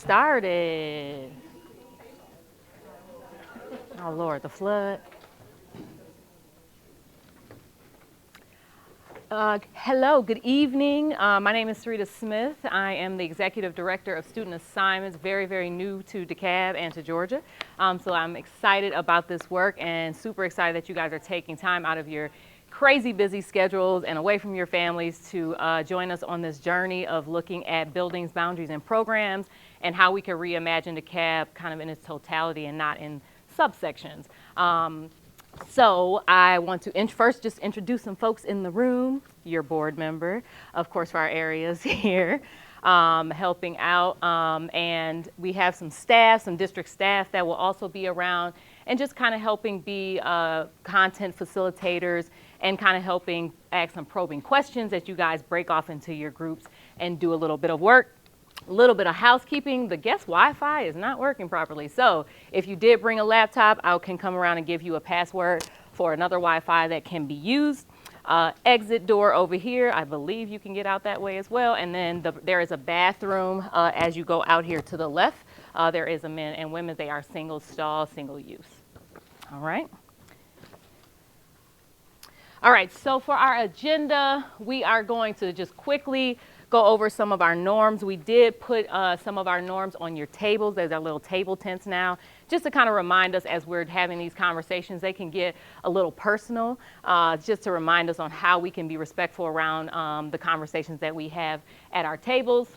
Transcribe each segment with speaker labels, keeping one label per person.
Speaker 1: Started. Oh Lord, the flood. Hello, good evening. My name is Sarita Smith. I am the Executive Director of Student Assignments, very, very new to DeKalb and to Georgia. So I'm excited about this work and super excited that you guys are taking time out of your crazy busy schedules and away from your families to join us on this journey of looking at buildings, boundaries, and programs and how we can reimagine DeKalb kind of in its totality and not in subsections. So I want to first just introduce some folks in the room, your board member, of course, for our areas here, helping out. And we have some staff, some district staff that will also be around and just kind of helping be content facilitators and kind of helping ask some probing questions as you guys break off into your groups and do a little bit of work. A little bit of housekeeping. The guest Wi-Fi is not working properly. So if you did bring a laptop, I can come around and give you a password for another Wi-Fi that can be used. Exit door over here. I believe you can get out that way as well. And then there is a bathroom as you go out here to the left. There is a men and women. They are single stall, single use. All right. All right. So for our agenda, we are going to just quickly go over some of our norms. We did put some of our norms on your tables. There's our little table tents now, just to kind of remind us as we're having these conversations. They can get a little personal, just to remind us on how we can be respectful around the conversations that we have at our tables.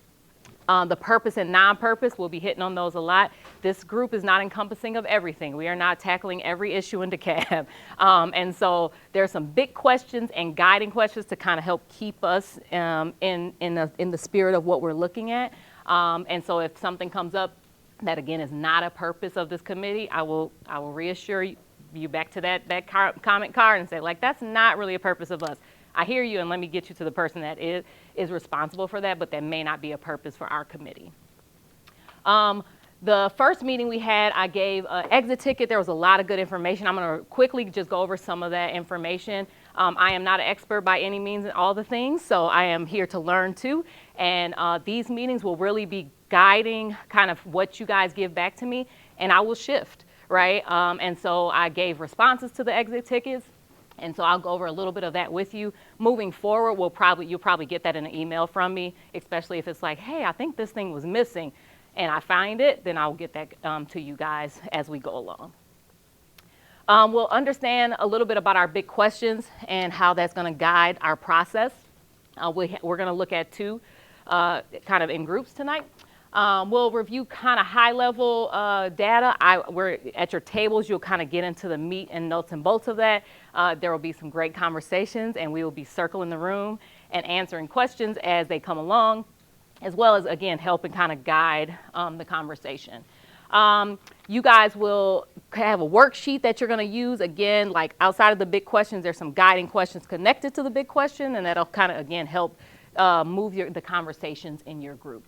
Speaker 1: The purpose and non-purpose, we'll be hitting on those a lot. This group is not encompassing of everything. We are not tackling every issue in DeKalb. And so there's some big questions and guiding questions to kind of help keep us in the spirit of what we're looking at. And so if something comes up that, again, is not a purpose of this committee, I will reassure you back to that comment card and say, like, that's not really a purpose of us. I hear you, and let me get you to the person that is responsible for that, but that may not be a purpose for our committee. The first meeting we had, I gave an exit ticket. There was a lot of good information. I'm going to quickly just go over some of that information. I am not an expert by any means in all the things, so I am here to learn too. And these meetings will really be guiding kind of what you guys give back to me, and I will shift, right? And so I gave responses to the exit tickets. And so I'll go over a little bit of that with you. Moving forward, you'll probably get that in an email from me, especially if it's like, hey, I think this thing was missing, and I find it, then I'll get that to you guys as we go along. We'll understand a little bit about our big questions and how that's going to guide our process. We're going to look at two kind of in groups tonight. We'll review kind of high-level data. We're at your tables. You'll kind of get into the meat and nuts and bolts of that. There will be some great conversations, and we will be circling the room and answering questions as they come along, as well as, again, helping kind of guide the conversation. You guys will have a worksheet that you're going to use. Again, like outside of the big questions, there's some guiding questions connected to the big question, and that'll kind of, again, help move the conversations in your group.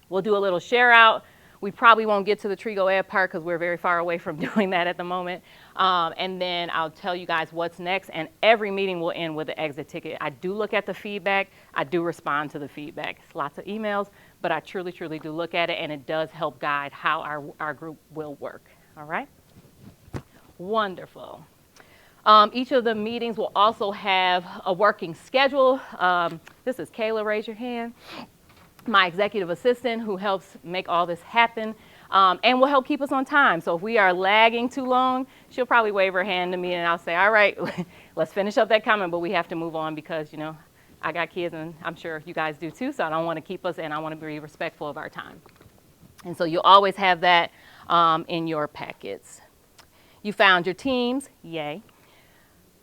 Speaker 1: We'll do a little share out. We probably won't get to the Trigo Ed part because we're very far away from doing that at the moment. And then I'll tell you guys what's next. And every meeting will end with an exit ticket. I do look at the feedback. I do respond to the feedback. It's lots of emails, but I truly, truly do look at it. And it does help guide how our group will work. All right? Wonderful. Each of the meetings will also have a working schedule. This is Kayla, raise your hand. My executive assistant who helps make all this happen and will help keep us on time. So if we are lagging too long, she'll probably wave her hand to me and I'll say, all right, let's finish up that comment, but we have to move on because, you know, I got kids and I'm sure you guys do too, so I don't want to keep us and I want to be respectful of our time. And so you'll always have that in your packets. You found your teams, yay.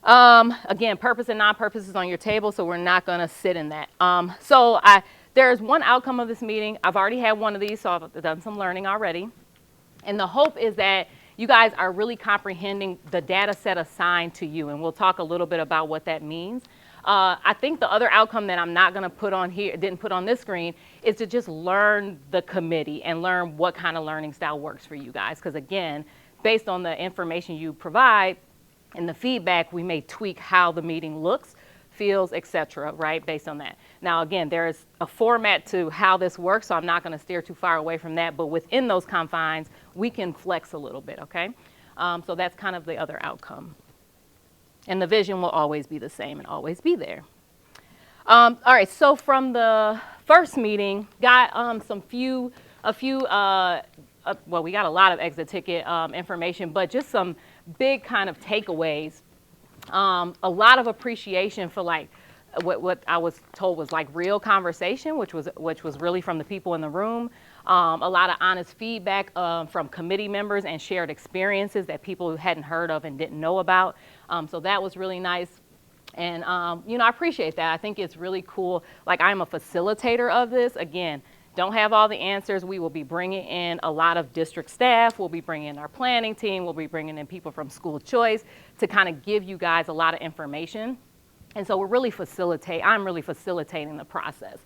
Speaker 1: Again, purpose and non-purpose is on your table, so we're not going to sit in that. There's one outcome of this meeting. I've already had one of these, so I've done some learning already. And the hope is that you guys are really comprehending the data set assigned to you, and we'll talk a little bit about what that means. I think the other outcome that I'm not going to put on here, didn't put on this screen, is to just learn the committee and learn what kind of learning style works for you guys. Because again, based on the information you provide and the feedback, we may tweak how the meeting looks fields, etc., right, based on that. Now, again, there's a format to how this works, so I'm not going to steer too far away from that, but within those confines, we can flex a little bit, okay? So that's kind of the other outcome. And the vision will always be the same and always be there. All right, so from the first meeting, got well, we got a lot of exit ticket information, but just some big kind of takeaways. A lot of appreciation for like what I was told was like real conversation, which was really from the people in the room. A lot of honest feedback from committee members and shared experiences that people who hadn't heard of and didn't know about. So that was really nice. And, you know, I appreciate that. I think it's really cool. Like, I'm a facilitator of this. Again, don't have all the answers. We will be bringing in a lot of district staff. We'll be bringing in our planning team. We'll be bringing in people from school choice to kind of give you guys a lot of information. And so I'm really facilitating the process.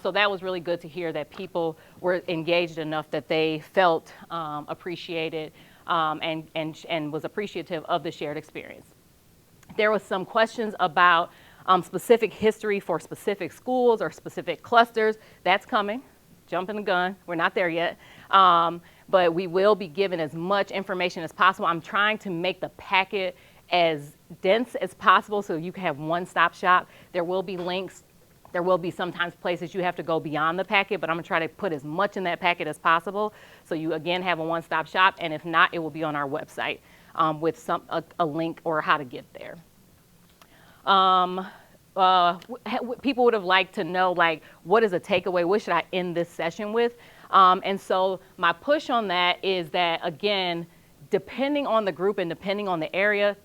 Speaker 1: So that was really good to hear that people were engaged enough that they felt appreciated and was appreciative of the shared experience. There was some questions about specific history for specific schools or specific clusters. That's coming. Jumping the gun. We're not there yet. But we will be given as much information as possible. I'm trying to make the packet as dense as possible so you can have one-stop shop. There will be links. There will be sometimes places you have to go beyond the packet, but I'm going to try to put as much in that packet as possible so you, again, have a one-stop shop. And if not, it will be on our website with a link or how to get there. People would have liked to know, like, what is a takeaway? What should I end this session with? And so my push on that is that, again, depending on the group and depending on the area,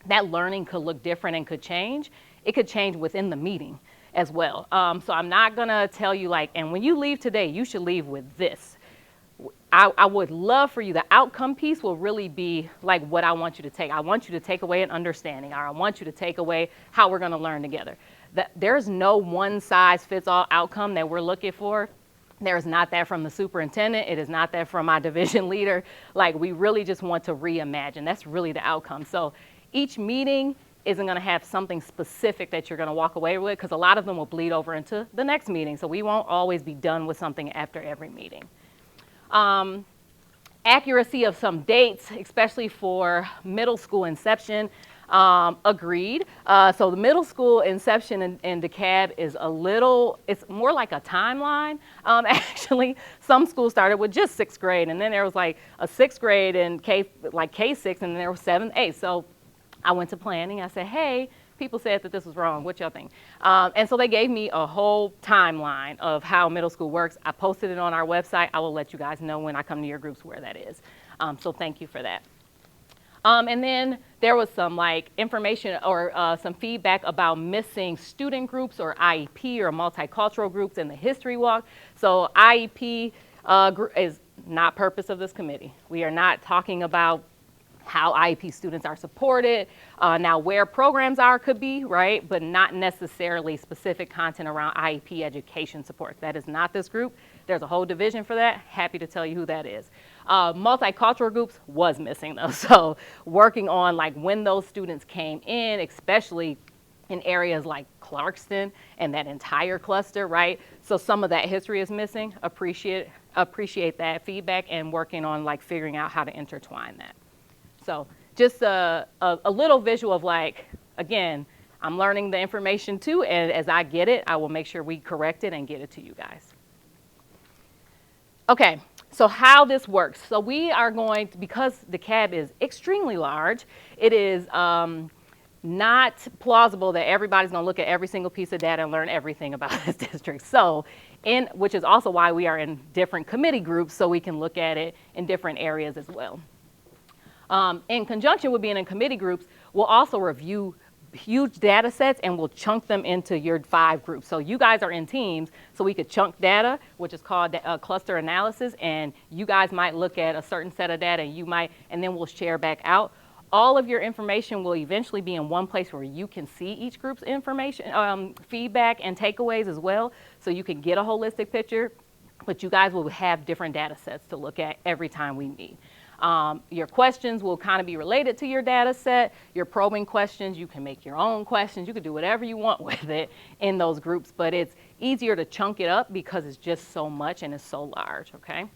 Speaker 1: that learning could look different and could change. It could change within the meeting as well. So I'm not going to tell you, like, and when you leave today, you should leave with this. I would love for you, the outcome piece will really be like what I want you to take. I want you to take away an understanding, or I want you to take away how we're going to learn together. There's no one-size-fits-all outcome that we're looking for. There is not that from the superintendent. It is not that from my division leader. Like, we really just want to reimagine. That's really the outcome. So each meeting isn't going to have something specific that you're going to walk away with, because a lot of them will bleed over into the next meeting. So we won't always be done with something after every meeting. Accuracy of some dates, especially for middle school inception, agreed. So the middle school inception in DeKalb is it's more like a timeline. Actually, some schools started with just 6th grade, and then there was like a 6th grade and K6, and then there was 7th, 8th. So I went to planning. I said, hey, people said that this was wrong. What y'all think? And so they gave me a whole timeline of how middle school works. I posted it on our website. I will let you guys know when I come to your groups where that is. So thank you for that. And then there was some like information or some feedback about missing student groups or IEP or multicultural groups in the history walk. So IEP is not purpose of this committee. We are not talking about how IEP students are supported. Now, where programs are could be, right, but not necessarily specific content around IEP education support. That is not this group. There's a whole division for that. Happy to tell you who that is. Multicultural groups was missing, though. So working on, like, when those students came in, especially in areas like Clarkston and that entire cluster, right? So some of that history is missing. Appreciate that feedback and working on, like, figuring out how to intertwine that. So just a little visual of, like, again, I'm learning the information too, and as I get it, I will make sure we correct it and get it to you guys. Okay, so how this works. So we are going to, because DeKalb is extremely large, it is not plausible that everybody's going to look at every single piece of data and learn everything about this district. So, which is also why we are in different committee groups, so we can look at it in different areas as well. In conjunction with being in committee groups, we'll also review huge data sets and we'll chunk them into your 5 groups. So you guys are in teams, so we could chunk data, which is called cluster analysis, and you guys might look at a certain set of data, and then we'll share back out. All of your information will eventually be in one place where you can see each group's information, feedback and takeaways as well, so you can get a holistic picture, but you guys will have different data sets to look at every time we meet. Your questions will kind of be related to your data set. Your probing questions, you can make your own questions. You can do whatever you want with it in those groups, but it's easier to chunk it up because it's just so much and it's so large, okay?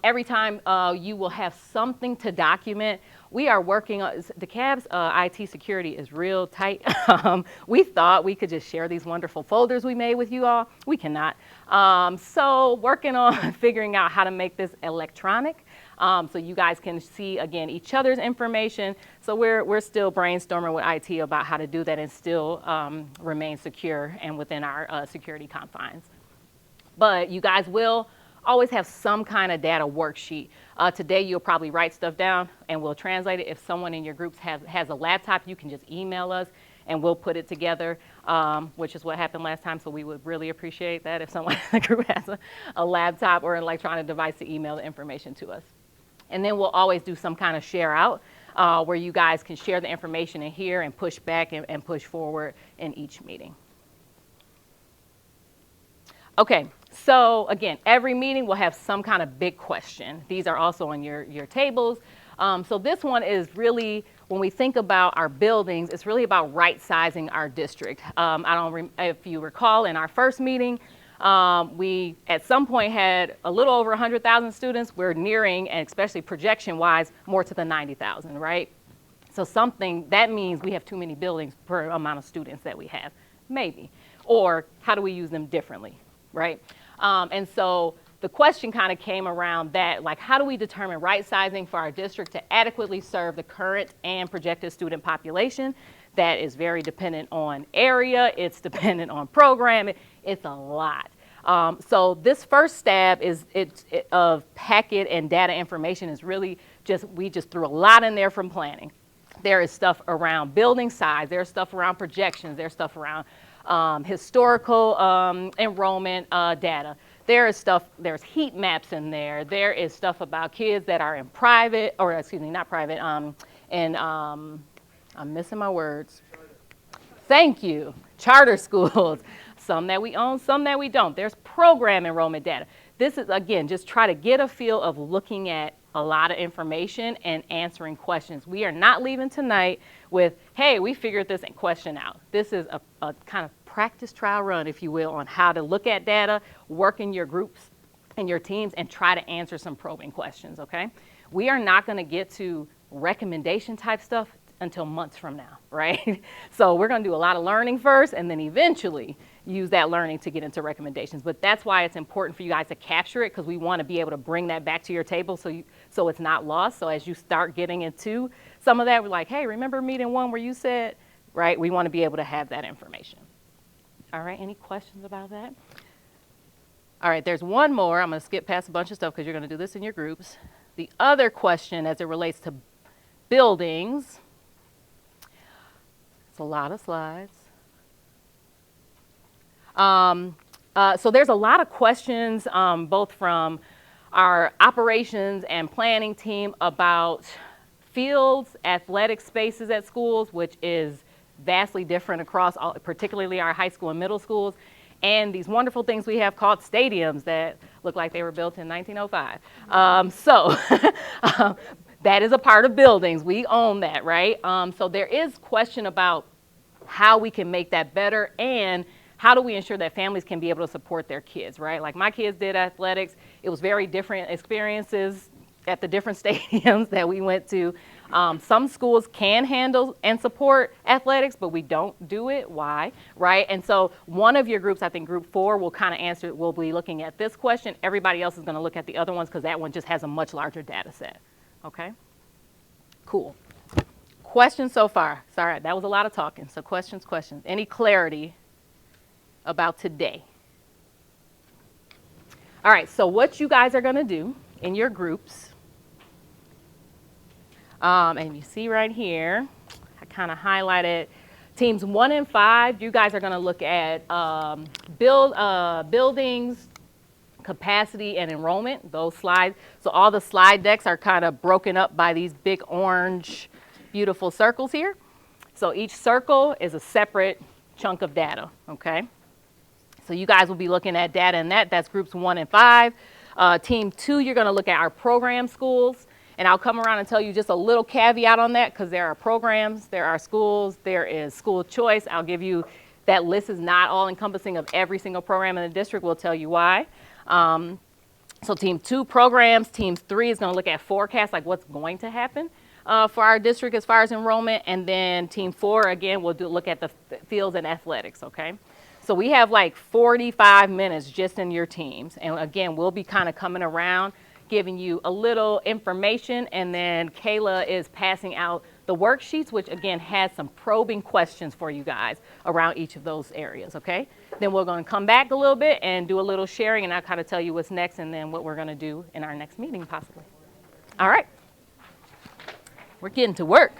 Speaker 1: Every time you will have something to document. We are working on, DeKalb's IT security is real tight. We thought we could just share these wonderful folders we made with you all. We cannot. So working on figuring out how to make this electronic so you guys can see, again, each other's information. So we're still brainstorming with IT about how to do that and still remain secure and within our security confines. But you guys will always have some kind of data worksheet. Today you'll probably write stuff down and we'll translate it. If someone in your groups has a laptop, you can just email us and we'll put it together, which is what happened last time. So we would really appreciate that if someone in the group has a laptop or an electronic device to email the information to us. And then we'll always do some kind of share out where you guys can share the information in here and push back and push forward in each meeting. Okay, so again, every meeting will have some kind of big question. These are also on your tables. So this one is really, when we think about our buildings, it's really about right sizing our district. If you recall, in our first meeting, we at some point had a little over 100,000 students. We're nearing, and especially projection-wise, more to the 90,000, right? So that means we have too many buildings per amount of students that we have, maybe. Or how do we use them differently? Right? And so the question kind of came around that, like, how do we determine right sizing for our district to adequately serve the current and projected student population? That is very dependent on area, it's dependent on program, it's a lot. So this first stab of packet and data information is really we just threw a lot in there from planning. There is stuff around building size, there's stuff around projections, there's stuff around historical enrollment data. There's heat maps in there. There is stuff about kids that are in private, or excuse me, not private, I'm missing my words. Thank you. Charter schools. Some that we own, some that we don't. There's program enrollment data. This is, again, just try to get a feel of looking at a lot of information and answering questions. We are not leaving tonight with, hey, we figured this question out. This is a kind of practice trial run, if you will, on how to look at data, work in your groups and your teams, and try to answer some probing questions, okay? We are not going to get to recommendation type stuff until months from now, right? So we're going to do a lot of learning first and then eventually use that learning to get into recommendations. But that's why it's important for you guys to capture it, because we want to be able to bring that back to your table so it's not lost. So as you start getting into some of that, we're like, hey, remember meeting one where you said, right? We want to be able to have that information. All right, any questions about that? All right, there's one more. I'm going to skip past a bunch of stuff because you're going to do this in your groups. The other question as it relates to buildings, it's a lot of slides. So there's a lot of questions both from our operations and planning team about fields, athletic spaces at schools, which is vastly different across particularly our high school and middle schools, and these wonderful things we have called stadiums that look like they were built in 1905. That is a part of buildings. We own that, right? So there is question about how we can make that better, and how do we ensure that families can be able to support their kids, right? Like my kids did athletics. It was very different experiences at the different stadiums that we went to. Some schools can handle and support athletics, but we don't do it. Why, right? And so one of your groups, I think group 4, will kind of answer, we'll be looking at this question. Everybody else is going to look at the other ones because that one just has a much larger data set. Okay? Cool. Questions so far? Sorry, that was a lot of talking. So questions. Any clarity about today? All right, so what you guys are going to do in your groups, and you see right here, I kind of highlighted teams 1 and 5. You guys are going to look at buildings, capacity, and enrollment, those slides. So all the slide decks are kind of broken up by these big orange, beautiful circles here. So each circle is a separate chunk of data, okay? So you guys will be looking at data in that's groups 1 and 5. Team 2, you're going to look at our program schools. And I'll come around and tell you just a little caveat on that, because there are programs, there are schools, there is school choice. I'll give you that list is not all encompassing of every single program in the district. We'll tell you why. So team 2, programs. Team 3 is going to look at forecasts, like what's going to happen for our district as far as enrollment. And then team 4, again, we'll look at the fields and athletics, okay? So we have like 45 minutes just in your teams. And again, we'll be kind of coming around, giving you a little information, and then Kayla is passing out the worksheets, which again has some probing questions for you guys around each of those areas, okay? Then we're going to come back a little bit and do a little sharing, and I'll kind of tell you what's next and then what we're going to do in our next meeting possibly. All right, we're getting to work.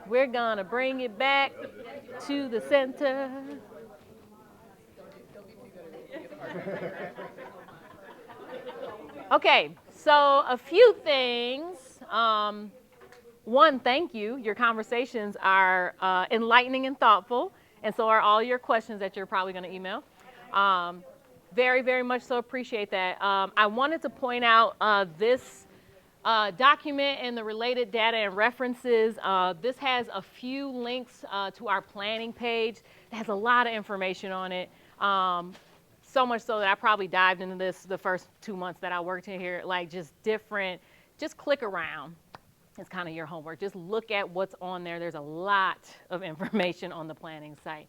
Speaker 1: We're gonna bring it back to the center. Okay, so a few things. One, thank you. Your conversations are enlightening and thoughtful, and so are all your questions that you're probably going to email. Very, very much so appreciate that. I wanted to point out this document and the related data and references. This has a few links to our planning page. It has a lot of information on it. So much so that I probably dived into this the first 2 months that I worked in here, like just different, just click around. It's kind of your homework. Just look at what's on there. There's a lot of information on the planning site.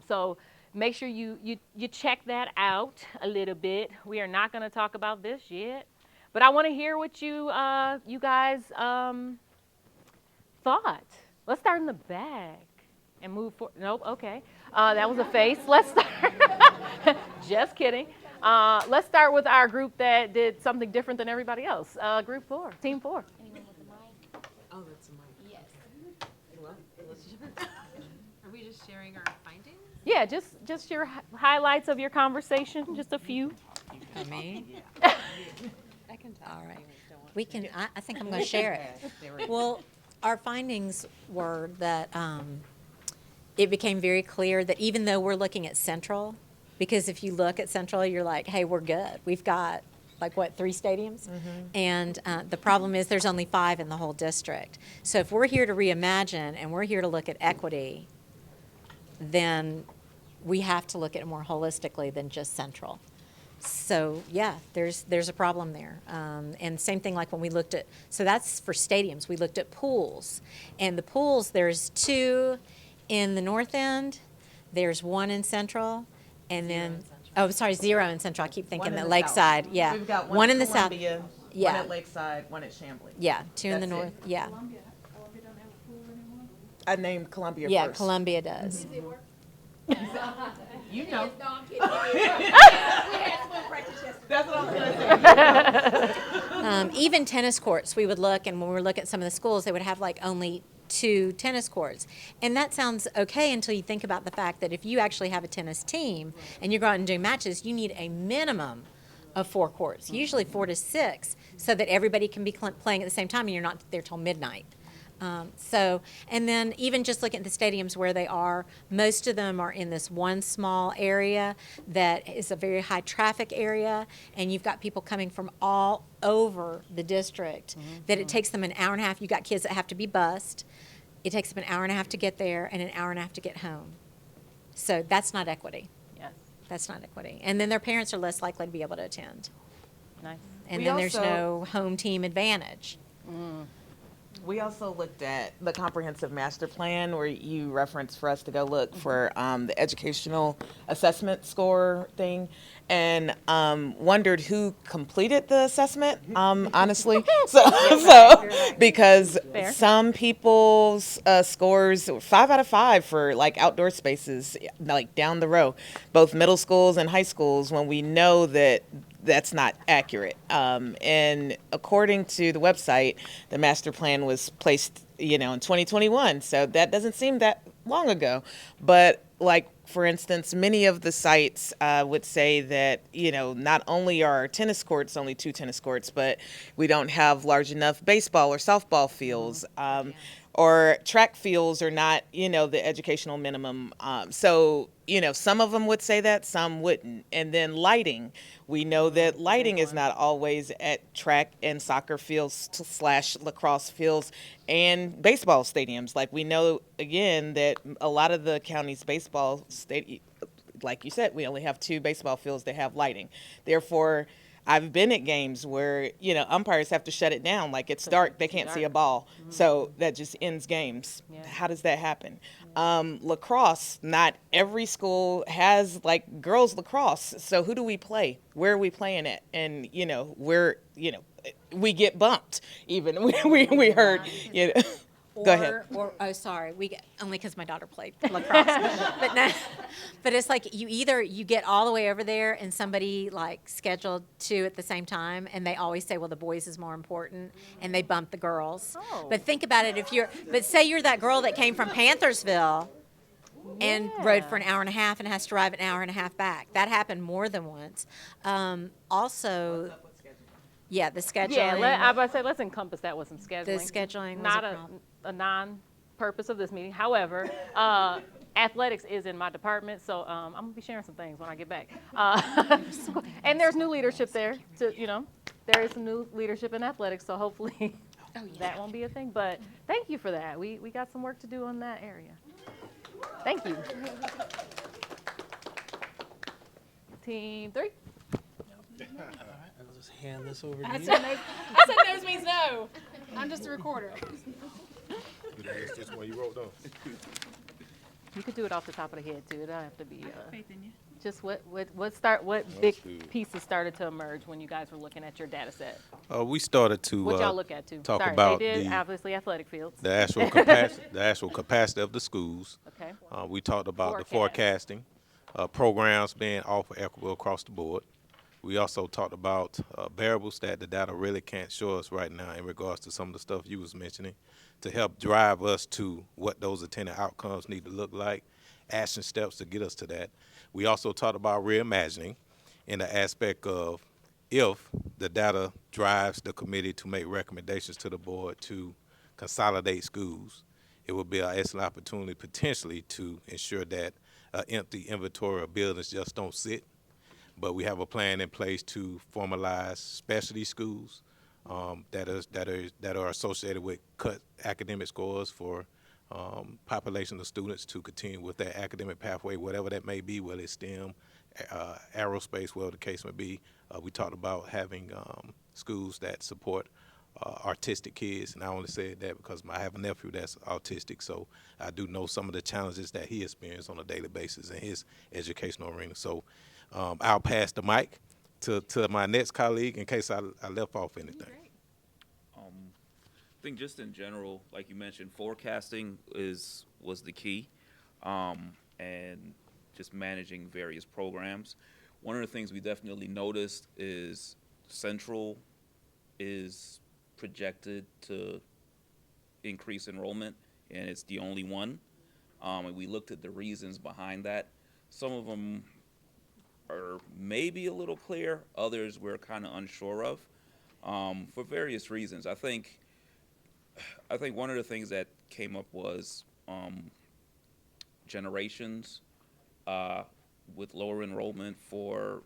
Speaker 1: So make sure you check that out a little bit. We are not going to talk about this yet, but I want to hear what you guys thought. Let's start in the back and move forward. Nope, okay. That was a face. Let's start. Just kidding. Let's start with our group that did something different than everybody else. Group 4, team 4.
Speaker 2: Anyone with the mic?
Speaker 3: Oh, that's a mic.
Speaker 2: Yes.
Speaker 3: What?
Speaker 4: Are we just sharing our findings?
Speaker 1: Yeah, just your highlights of your conversation, just a few.
Speaker 5: Me?
Speaker 4: I can tell.
Speaker 5: All right. We can, I think I'm going to share it. Well, our findings were that it became very clear that even though we're looking at Central, because if you look at Central, you're like, hey, we're good. We've got, like, what, 3 stadiums? And the problem is there's only 5 in the whole district. So if we're here to reimagine and we're here to look at equity, then we have to look at it more holistically than just Central. So yeah, there's a problem there. And same thing like when we looked at, so that's for stadiums. We looked at pools. And the pools, there's 2 in the north end, there's 1 in Central, and then, oh, sorry, 0 in Central. I keep thinking that Lakeside, yeah.
Speaker 3: We've got
Speaker 5: one
Speaker 3: one
Speaker 5: in the south.
Speaker 3: Columbia,
Speaker 5: Yeah.
Speaker 3: one at Lakeside, one at Chamblee.
Speaker 5: Yeah, 2 in the
Speaker 3: That's
Speaker 5: north,
Speaker 3: it.
Speaker 5: yeah.
Speaker 3: I named Columbia
Speaker 5: Yeah,
Speaker 3: first.
Speaker 5: Columbia does.
Speaker 3: You know.
Speaker 2: No, I'm kidding. We had swim practice yesterday.
Speaker 3: That's what I was going to say.
Speaker 5: Even tennis courts, we would look, and when we were looking at some of the schools, they would have like only 2 tennis courts. And that sounds okay until you think about the fact that if you actually have a tennis team and you go out and do matches, you need a minimum of 4 courts, usually 4 to 6, so that everybody can be playing at the same time and you're not there till midnight. And then even just looking at the stadiums where they are, most of them are in this one small area that is a very high traffic area, and you've got people coming from all over the district, that it takes them an hour and a half. You've got kids that have to be bused. It takes them an hour and a half to get there and an hour and a half to get home. So that's not equity.
Speaker 1: Yes,
Speaker 5: That's not equity. And then their parents are less likely to be able to attend.
Speaker 1: nice.
Speaker 5: And
Speaker 3: We
Speaker 5: then there's
Speaker 3: also-
Speaker 5: no home team advantage.
Speaker 3: We also looked at the comprehensive master plan where you referenced for us to go look for the educational assessment score thing, and wondered who completed the assessment, honestly. So because
Speaker 1: Fair.
Speaker 3: some people's scores were 5 out of 5 for like outdoor spaces, like down the row, both middle schools and high schools, when we know that that's not accurate. And according to the website, the master plan was placed, in 2021. So that doesn't seem that long ago. But like, for instance, many of the sites would say that, not only are our tennis courts only 2 tennis courts, but we don't have large enough baseball or softball fields. Or track fields are not, the educational minimum. So, some of them would say that, some wouldn't. And then lighting. We know that lighting is not always at track and soccer fields / lacrosse fields and baseball stadiums. Like, we know, again, that a lot of the county's baseball stadium, like you said, we only have 2 baseball fields that have lighting. Therefore, I've been at games where, umpires have to shut it down. Like, it's dark, they can't see a ball. So that just ends games.
Speaker 1: Yeah.
Speaker 3: How does that happen? Lacrosse, not every school has, like, girls lacrosse. So who do we play? Where are we playing at? And, we get bumped even. We heard, Go ahead.
Speaker 5: Oh, sorry, only because my daughter played lacrosse. But no, but it's like you get all the way over there and somebody like scheduled two at the same time, and they always say, well, the boys is more important, and they bump the girls.
Speaker 1: Oh.
Speaker 5: But think about it, but say you're that girl that came from Panthersville and rode for an hour and a half and has to drive an hour and a half back. That happened more than once. Also, yeah, the scheduling.
Speaker 1: Yeah, I was about to say, let's encompass that with some scheduling.
Speaker 5: The scheduling was
Speaker 1: Not
Speaker 5: a problem.
Speaker 1: a non-purpose of this meeting. However, athletics is in my department, so I'm gonna be sharing some things when I get back. And there's new leadership there. There is some new leadership in athletics, so hopefully that won't be a thing. But thank you for that. We got some work to do on that area. Thank you. Team 3.
Speaker 6: I'll just hand this over to
Speaker 2: I
Speaker 6: you.
Speaker 2: said no's means no. I'm just a recorder.
Speaker 7: That's just one you wrote down.
Speaker 1: You could do it off the top of the head too. It don't have to be
Speaker 2: Faith in you.
Speaker 1: just what big
Speaker 7: good.
Speaker 1: pieces started to emerge when you guys were looking at your data set.
Speaker 7: We started to
Speaker 1: What y'all look at too?
Speaker 7: talk
Speaker 1: Sorry,
Speaker 7: about
Speaker 1: they did
Speaker 7: the-
Speaker 1: obviously athletic fields.
Speaker 7: the actual capacity of the schools.
Speaker 1: Okay.
Speaker 7: We talked about the
Speaker 1: Forecast.
Speaker 7: forecasting, programs being offered equitable across the board. We also talked about variables that the data really can't show us right now in regards to some of the stuff you was mentioning to help drive us to what those attendant outcomes need to look like, action steps to get us to that. We also talked about reimagining in the aspect of if the data drives the committee to make recommendations to the board to consolidate schools, it would be an excellent opportunity potentially to ensure that empty inventory of buildings just don't sit. But we have a plan in place to formalize specialty schools that are associated with cut academic scores for population of students to continue with their academic pathway, whatever that may be, whether it's STEM, aerospace, whatever the case may be. We talked about having schools that support artistic kids, and I only said that because I have a nephew that's autistic, so I do know some of the challenges that he experiences on a daily basis in his educational arena. So I'll pass the mic to my next colleague in case I left off anything.
Speaker 8: I think just in general, like you mentioned, forecasting was the key, and just managing various programs. One of the things we definitely noticed is Central is projected to increase enrollment, and it's the only one. And we looked at the reasons behind that. Some of them are maybe a little clear, others we're kind of unsure of, for various reasons. I think one of the things that came up was generations with lower enrollment for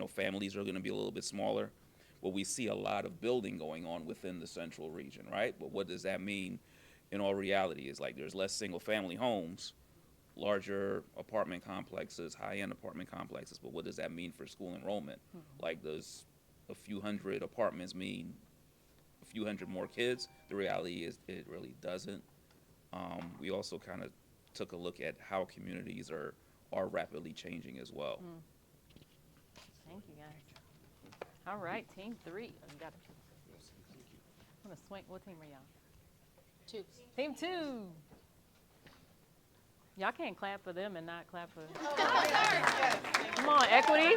Speaker 8: families are going to be a little bit smaller. Well, we see a lot of building going on within the central region, right? But what does that mean in all reality? Is like there's less single family homes, larger apartment complexes, high-end apartment complexes, but what does that mean for school enrollment? Like, does a few hundred apartments mean a few hundred more kids? The reality is it really doesn't. We also kind of took a look at how communities are rapidly changing as well.
Speaker 1: Thank you, guys. All right, team 3. You got it. I'm gonna swing. What team are y'all?
Speaker 2: 2.
Speaker 1: Team 2. Y'all can't clap for them and not clap for. Come on, equity.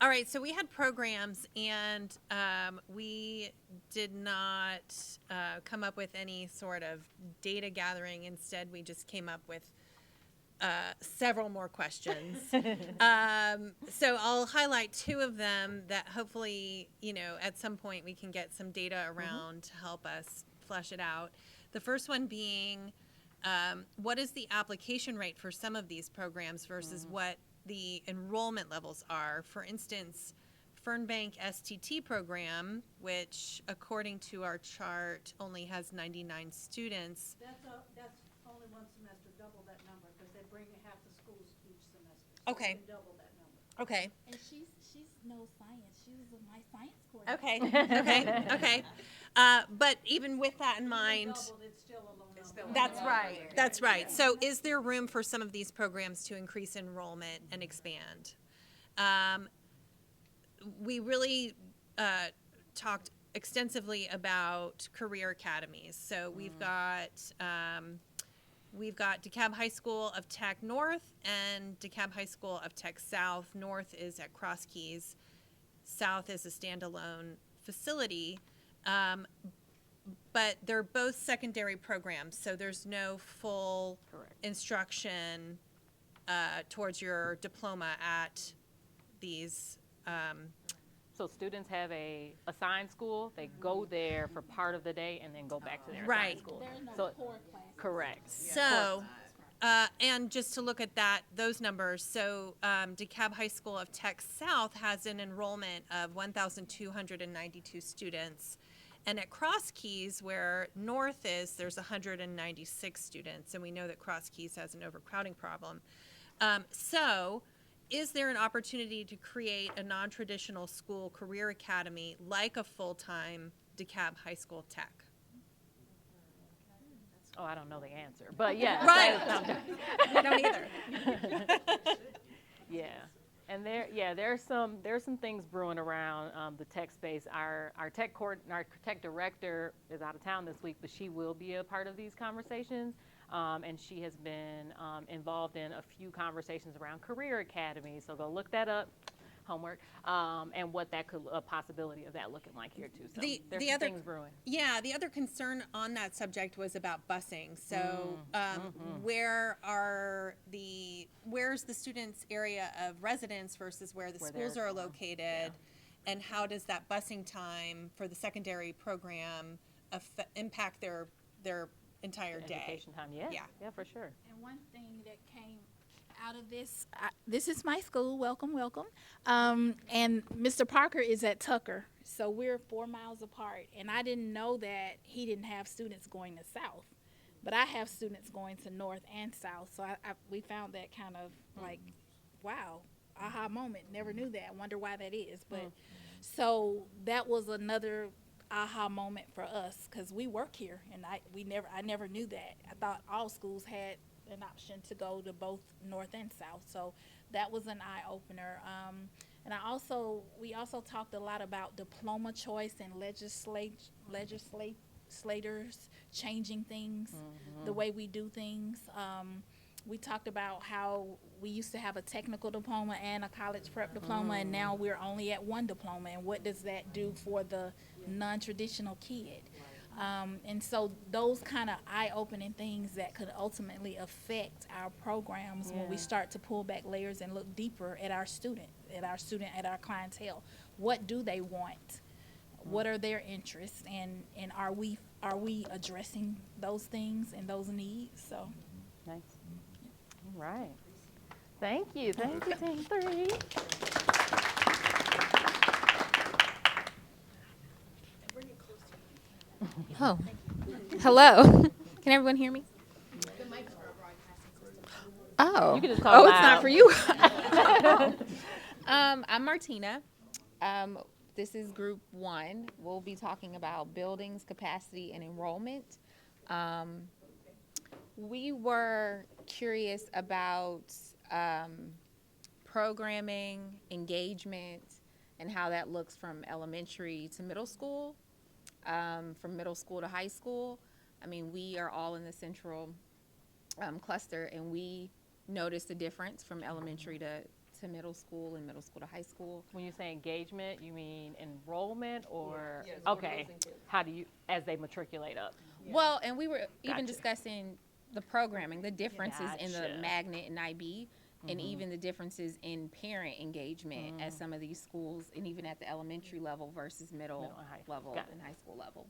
Speaker 4: All right, so we had programs, and we did not come up with any sort of data gathering. Instead, we just came up with several more questions. So I'll highlight 2 of them that hopefully, at some point we can get some data around to help us flesh it out. The first one being, what is the application rate for some of these programs versus what the enrollment levels are? For instance, Fernbank STT program, which according to our chart only has 99 students.
Speaker 9: That's only one semester, double that number, because they bring half the schools each semester. So
Speaker 4: Okay.
Speaker 9: we can double that number.
Speaker 4: Okay.
Speaker 2: And she's no science. She was my science course.
Speaker 4: Okay. Okay. But even with that in mind,
Speaker 9: Doubled, it's still a low number.
Speaker 4: that's right. That's right. So is there room for some of these programs to increase enrollment and expand? we really talked extensively about career academies. So we've got DeKalb High School of Tech North and DeKalb High School of Tech South. North is at Cross Keys. South is a standalone facility. But they're both secondary programs, so there's no full instruction towards your diploma at these.
Speaker 1: So students have a assigned school, they go there for part of the day and then go back to their
Speaker 4: Right.
Speaker 1: assigned school.
Speaker 2: There's no
Speaker 1: So,
Speaker 2: core class.
Speaker 1: correct.
Speaker 4: So, and just to look at those numbers, so DeKalb High School of Tech South has an enrollment of 1,292 students. And at Cross Keys, where North is, there's 196 students, and we know that Cross Keys has an overcrowding problem. So, is there an opportunity to create a non-traditional school career academy like a full-time DeKalb High School Tech?
Speaker 1: Oh, I don't know the answer, but yeah.
Speaker 4: Right.
Speaker 1: I
Speaker 4: don't either.
Speaker 1: Yeah, and there's some things brewing around the tech space. Our tech director is out of town this week, but she will be a part of these conversations, and she has been involved in a few conversations around career academies. So go look that up, homework, and what that could a possibility of that looking like here too. So there's some things brewing.
Speaker 4: Yeah, the other concern on that subject was about busing. So where's the students' area of residence versus where the schools are located, and how does that busing time for the secondary program impact their entire day?
Speaker 1: Education time, yeah, for sure.
Speaker 2: And one thing that came out of this, this is my school, welcome. And Mr. Parker is at Tucker, so we're 4 miles apart. And I didn't know that he didn't have students going to South, but I have students going to North and South. So we found that kind of like, wow, aha moment. Never knew that. I wonder why that is. But so that was another aha moment for us because we work here, and I never knew that. I thought all schools had an option to go to both North and South, so that was an eye opener. And we also talked a lot about diploma choice and legislators changing things, the way we do things. We talked about how we used to have a technical diploma and a college prep diploma, and now we're only at one diploma, and what does that do for the non-traditional kid? And so those kind of eye-opening things that could ultimately affect our programs when we start to pull back layers and look deeper at our our clientele. What do they want? What are their interests? And are we addressing those things and those needs? So
Speaker 1: Nice. All right. Thank you, Team 3.
Speaker 6: Oh, hello. Can everyone hear me? Oh,
Speaker 1: You can just talk
Speaker 6: it's not
Speaker 1: loud.
Speaker 6: for you. I'm Martina. This is Group 1. We'll be talking about buildings, capacity, and enrollment. We were curious about programming, engagement, and how that looks from elementary to middle school. From middle school to high school. I mean, we are all in the central cluster, and we noticed a difference from elementary to middle school and middle school to high school.
Speaker 1: When you say engagement, you mean enrollment or okay? How do you as they matriculate up?
Speaker 6: Well, and we were even
Speaker 1: Gotcha.
Speaker 6: discussing the programming, the differences in the
Speaker 1: Gotcha.
Speaker 6: magnet and IB, and even the differences in parent engagement at some of these schools, and even at the elementary level versus middle
Speaker 1: Middle and high.
Speaker 6: level
Speaker 1: Got it.
Speaker 6: and high school level.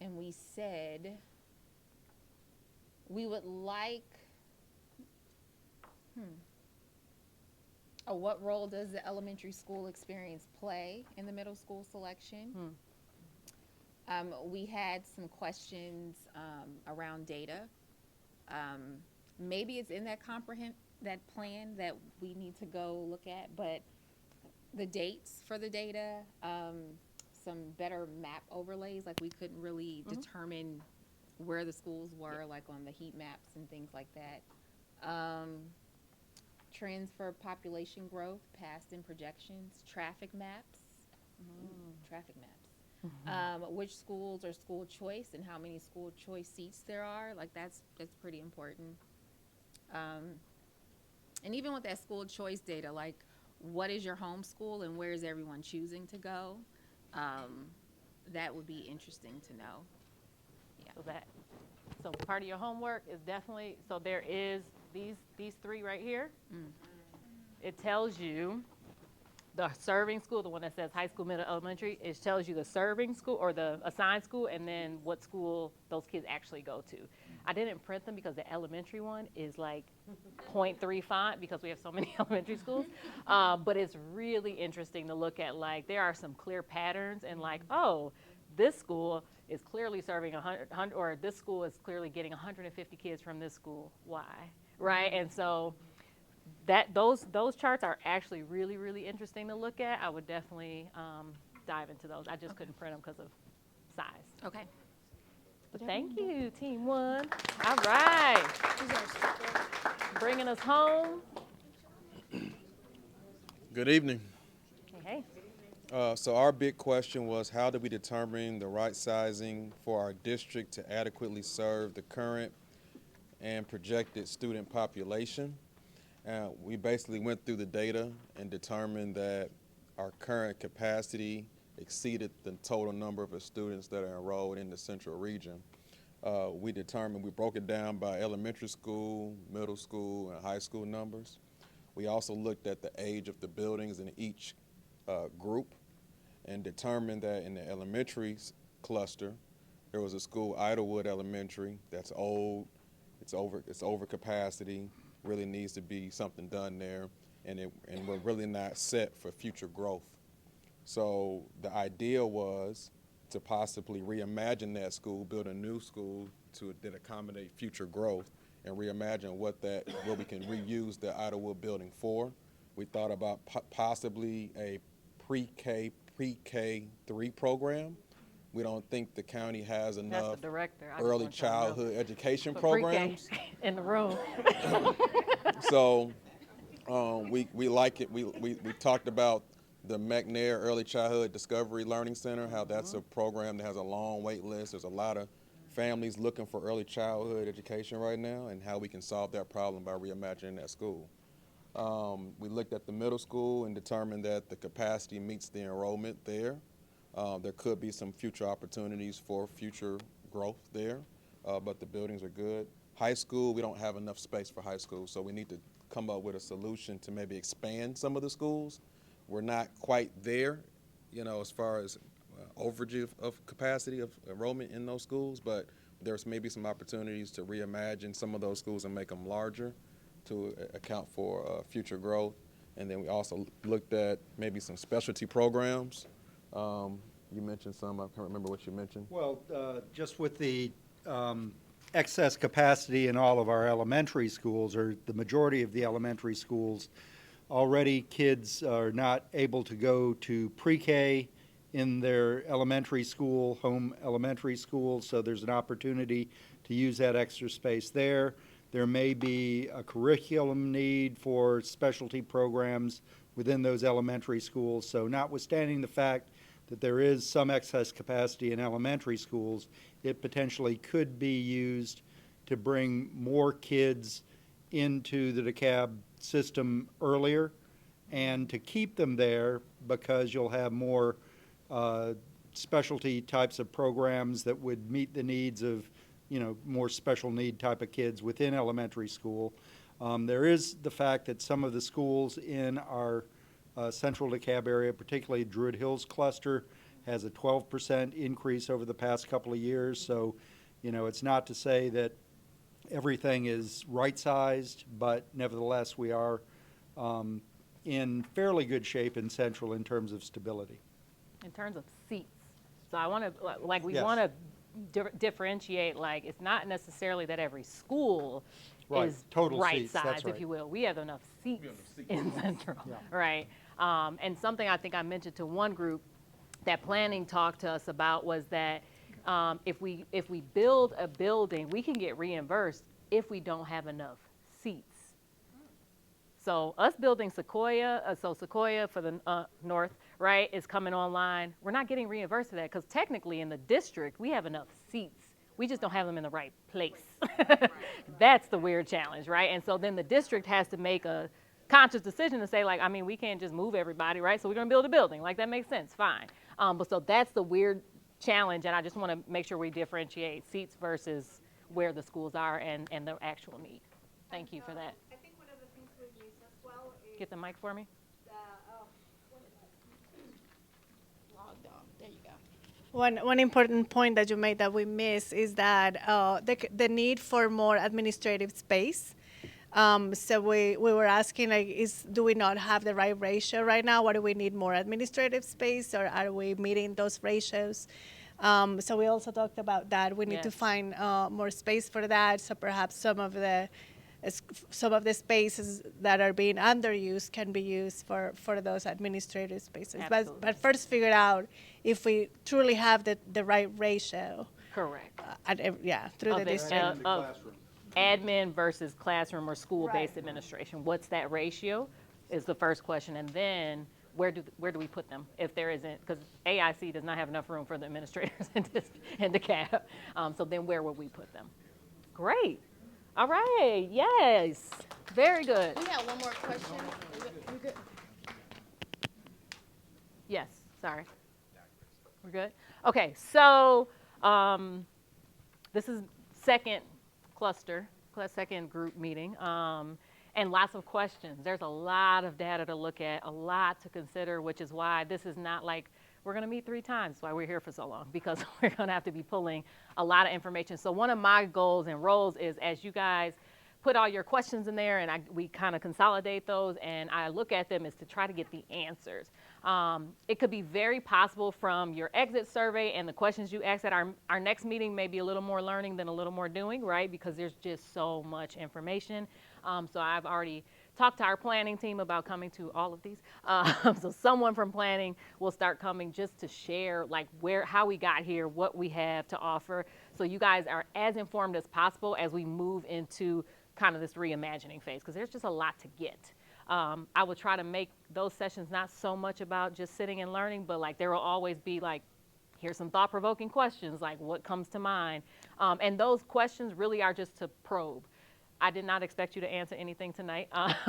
Speaker 6: And we said we would like, what role does the elementary school experience play in the middle school selection? We had some questions around data. Maybe it's in that plan that we need to go look at, but the dates for the data, some better map overlays, like we couldn't really determine where the schools were, like on the heat maps and things like that. trends for population growth, past and projections, traffic maps, which schools are school choice and how many school choice seats there are. Like that's pretty important. And even with that school choice data, like what is your home school and where is everyone choosing to go? That would be interesting to know. Yeah.
Speaker 1: So part of your homework is definitely, so there is these three right here. It tells you the serving school, the one that says high school, middle, elementary, it tells you the serving school or the assigned school and then what school those kids actually go to. I didn't print them because the elementary one is like 0.35 because we have so many elementary schools. But it's really interesting to look at, like, there are some clear patterns and like, oh, this school is clearly serving 100, or this school is clearly getting 150 kids from this school. Why? Right? And so those charts are actually really, really interesting to look at. I would definitely dive into those. I just couldn't print them because of size.
Speaker 6: Okay.
Speaker 1: But thank you, Team One. All right. Bringing us home.
Speaker 10: Good evening.
Speaker 1: Hey.
Speaker 10: So our big question was, how do we determine the right sizing for our district to adequately serve the current and projected student population? We basically went through the data and determined that our current capacity exceeded the total number of students that are enrolled in the central region. We broke it down by elementary school, middle school, and high school numbers. We also looked at the age of the buildings in each group and determined that in the elementary cluster, there was a school, Idlewood Elementary, that's old, it's over capacity, really needs to be something done there, and we're really not set for future growth. So the idea was to possibly reimagine that school, build a new school that accommodate future growth, and reimagine what we can reuse the Idlewood building for. We thought about possibly a pre-K 3 program. We don't think the county has enough early childhood education programs
Speaker 1: in the room.
Speaker 10: So we like it. We talked about the McNair Early Childhood Discovery Learning Center, how that's a program that has a long wait list. There's a lot of families looking for early childhood education right now, and how we can solve that problem by reimagining that school. We looked at the middle school and determined that the capacity meets the enrollment there. There could be some future opportunities for future growth there, but the buildings are good. High school, we don't have enough space for high school, so we need to come up with a solution to maybe expand some of the schools. We're not quite there, as far as overage of capacity of enrollment in those schools, but there's maybe some opportunities to reimagine some of those schools and make them larger to account for future growth. And then we also looked at maybe some specialty programs. You mentioned some, I can't remember what you mentioned.
Speaker 11: Well, just with the excess capacity in all of our elementary schools, or the majority of the elementary schools, already kids are not able to go to pre-K in their elementary school, home elementary school, so there's an opportunity to use that extra space there. There may be a curriculum need for specialty programs within those elementary schools, so notwithstanding the fact that there is some excess capacity in elementary schools, it potentially could be used to bring more kids into the DeKalb system earlier and to keep them there, because you'll have more specialty types of programs that would meet the needs of, more special need type of kids within elementary school. There is the fact that some of the schools in our central DeKalb area, particularly Druid Hills cluster, has a 12% increase over the past couple of years. So, it's not to say that everything is right-sized, but nevertheless, we are in fairly good shape in central in terms of stability.
Speaker 1: In terms of seats. So I want to, we
Speaker 11: Yes.
Speaker 1: want to differentiate, it's not necessarily that every school
Speaker 11: Right,
Speaker 1: is
Speaker 11: total
Speaker 1: right
Speaker 11: seats, that's
Speaker 1: size, if
Speaker 11: right.
Speaker 1: you will. We have enough seats in Central, right? And something I think I mentioned to one group that planning talked to us about was that if we build a building, we can get reimbursed if we don't have enough seats. So us building Sequoia, so Sequoia for the north, right, is coming online. We're not getting reimbursed for that because technically in the district, we have enough seats. We just don't have them in the right place. That's the weird challenge, right? And so then the district has to make a conscious decision to say, like, I mean, we can't just move everybody, right? So we're going to build a building. Like, that makes sense, fine. But so that's the weird challenge, and I just want to make sure we differentiate seats versus where the schools are and the actual need. Thank you for that.
Speaker 9: I think one of the things we've used as well is
Speaker 1: Get the mic for me.
Speaker 9: what is that? Logged on. There you go. One important point that you made that we miss is that the need for more administrative space. So we were asking, like, do we not have the right ratio right now? Or do we need more administrative space, or are we meeting those ratios? So we also talked about that. We need to
Speaker 1: Yes.
Speaker 9: find more space for that. So perhaps some of the spaces that are being underused can be used for those administrative spaces.
Speaker 1: Absolutely.
Speaker 9: But first figure out if we truly have the right ratio.
Speaker 1: Correct.
Speaker 9: Through
Speaker 1: Of
Speaker 9: the
Speaker 1: it,
Speaker 9: district.
Speaker 1: of admin versus classroom or school-based administration. What's that ratio is the first question. And then where do we put them if there isn't, because AIC does not have enough room for the administrators in DeKalb. So then where would we put them? Great. All right. Yes. Very good.
Speaker 2: We have one more question. We good?
Speaker 1: Yes, sorry. We're good? Okay, so this is second second group meeting, and lots of questions. There's a lot of data to look at, a lot to consider, which is why this is not like we're going to meet 3 times. That's why we're here for so long, because we're going to have to be pulling a lot of information. So one of my goals and roles is, as you guys put all your questions in there and we kind of consolidate those and I look at them, is to try to get the answers. It could be very possible from your exit survey and the questions you asked at our next meeting may be a little more learning than a little more doing, right? Because there's just so much information. So I've already talked to our planning team about coming to all of these. So someone from planning will start coming just to share like how we got here, what we have to offer. So you guys are as informed as possible as we move into kind of this reimagining phase, because there's just a lot to get. I will try to make those sessions not so much about just sitting and learning, but like there will always be like, here's some thought-provoking questions, like what comes to mind. And those questions really are just to probe. I did not expect you to answer anything tonight,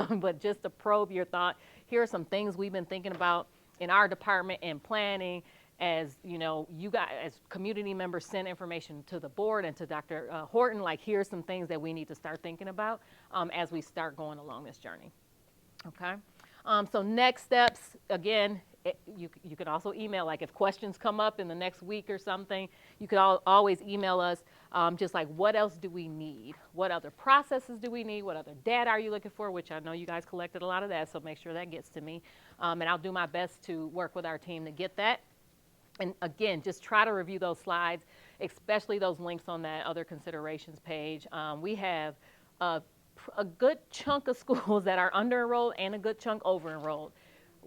Speaker 1: but just to probe your thought. Here are some things we've been thinking about in our department in planning. As you know, you guys as community members send information to the board and to Dr. Horton, like here's some things that we need to start thinking about as we start going along this journey. Okay, so next steps, again, you can also email, like if questions come up in the next week or something, you could always email us, just like what else do we need? What other processes do we need? What other data are you looking for? Which I know you guys collected a lot of that, so make sure that gets to me. And I'll do my best to work with our team to get that. And again, just try to review those slides, especially those links on that other considerations page. We have a good chunk of schools that are under enrolled and a good chunk over enrolled.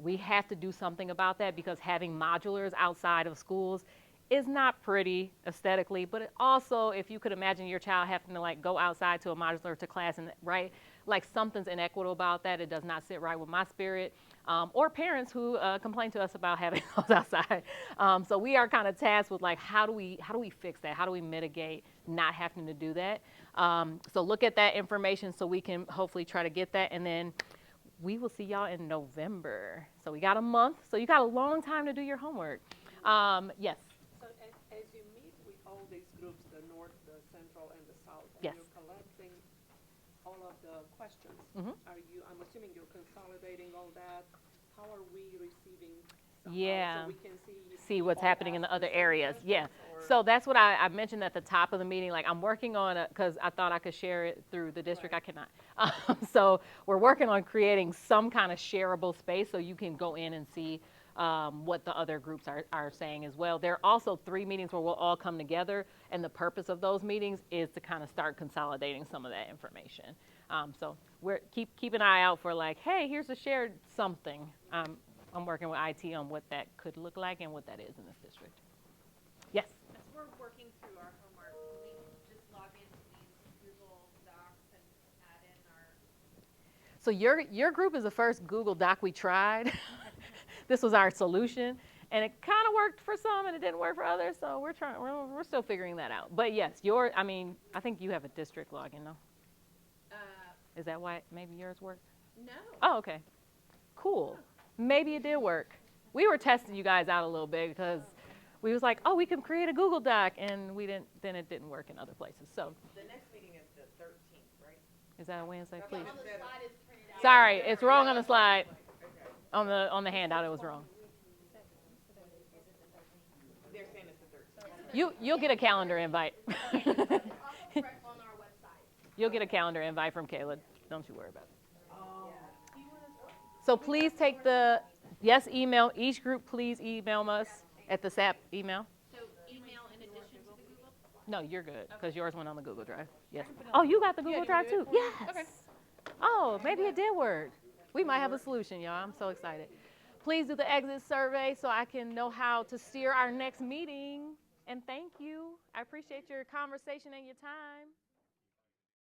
Speaker 1: We have to do something about that because having modulars outside of schools is not pretty aesthetically, but it also, if you could imagine your child having to like go outside to a modular to class, and right, like something's inequitable about that. It does not sit right with my spirit. Or parents who complain to us about having those outside. So we are kind of tasked with like, how do we fix that? How do we mitigate not having to do that? So look at that information so we can hopefully try to get that, and then we will see y'all in November. So we got a month. So you got a long time to do your homework. Yes.
Speaker 12: So as you meet with all these groups, the North, the Central, and the South, and
Speaker 1: Yes.
Speaker 12: you're collecting all of the questions,
Speaker 1: Mhm.
Speaker 12: I'm assuming you're consolidating all that. How are we receiving
Speaker 1: Yeah.
Speaker 12: so we can
Speaker 1: See what's
Speaker 12: all
Speaker 1: happening in the other
Speaker 12: aspects of
Speaker 1: areas.
Speaker 12: this,
Speaker 1: Yeah.
Speaker 12: or-
Speaker 1: So that's what I mentioned at the top of the meeting. Like I'm working on it because I thought I could share it through the district.
Speaker 12: Right.
Speaker 1: I cannot. So we're working on creating some kind of shareable space so you can go in and see what the other groups are saying as well. There are also 3 meetings where we'll all come together, and the purpose of those meetings is to kind of start consolidating some of that information. So we're keep an eye out for like, hey, here's a shared something. I'm working with IT on what that could look like and what that is in this district. Yes.
Speaker 4: As we're working through our homework, can we just log into these Google Docs and add in our
Speaker 1: So your group is the first Google Doc we tried. This was our solution, and it kind of worked for some, and it didn't work for others. So we're still figuring that out. But yes, I think you have a district login, no? Is that why maybe yours worked?
Speaker 4: No.
Speaker 1: Oh, okay. Cool. Maybe it did work. We were testing you guys out a little bit because we was like, oh, we can create a Google Doc, and then it didn't work in other places. So
Speaker 3: The next meeting is the 13th, right?
Speaker 1: is that a Wednesday, please? Sorry, it's wrong on the slide. On the handout, it was wrong.
Speaker 3: They're saying it's the 13th.
Speaker 1: You'll get a calendar invite. You'll get a calendar invite from Kayla. Don't you worry about it. So please take email each group. Please email us at the SAP email.
Speaker 4: So email in addition to the Google?
Speaker 1: No, you're good because yours went on the Google Drive. Yes. Oh, you got the Google Drive too. Yes.
Speaker 4: Okay.
Speaker 1: Oh, maybe it did work. We might have a solution, y'all. I'm so excited. Please do the exit survey so I can know how to steer our next meeting. And thank you. I appreciate your conversation and your time.